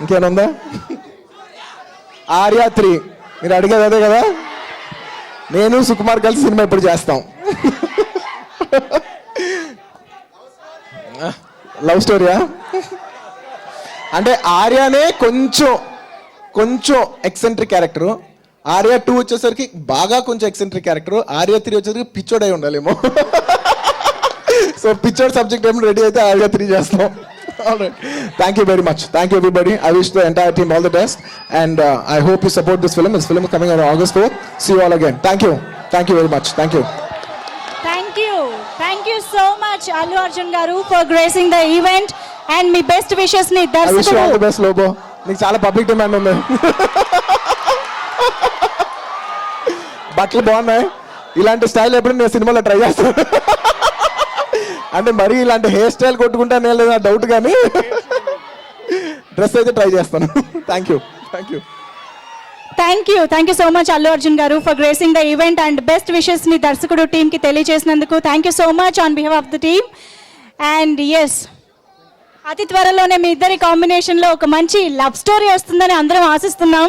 ఇంకేమైనా ఉందా? ఆర్య 3 మీరు అడిగేది అదే కదా. నేను సుకుమార్ కలిసి సినిమా ఎప్పుడు చేస్తాం. లవ్ స్టోరీయా? అంటే ఆర్యనే కొంచెం ఎక్సెంట్రిక్ క్యారెక్టరు. ఆర్య 2 వచ్చేసరికి బాగా కొంచెం ఎక్సెంట్రిక్ క్యారెక్టర్. ఆర్య 3 వచ్చేసరికి పిచ్చోడ్ అయి ఉండాలేమో. సో పిచ్చోడ్ సబ్జెక్ట్ ఏమో రెడీ అయితే ఆర్య 3 చేస్తాం. Thank you very much. Thank you everybody. I wish the entire team all the best and I hope you support this film. This film is coming on August 4th. See you all again. Thank you very much. Thank you so much Allu Arjun garu for gracing the event and me best wishes ni I wish you all darshikudu. the best Lobo. నీకు చాలా public demand ఉంది. బట్టలు బాగున్నాయి. ఇలాంటి style ఎప్పుడు నేను సినిమాలో try చేస్తాను. అంటే మరీ ఇలాంటి హెయిర్ స్టైల్ కొట్టుకుంటానే లేదా డౌట్ కానీ డ్రెస్ అయితే ట్రై చేస్తాను. Thank you so much Allu Arjun garu for gracing the event and best wishes ni darshikudu team ki తెలియజేసినందుకు thank you so much on behalf of the team and yes అతి త్వరలోనే మీ ఇద్దరి combination లో ఒక మంచి love story వస్తుందని అందరం ఆశిస్తున్నాం.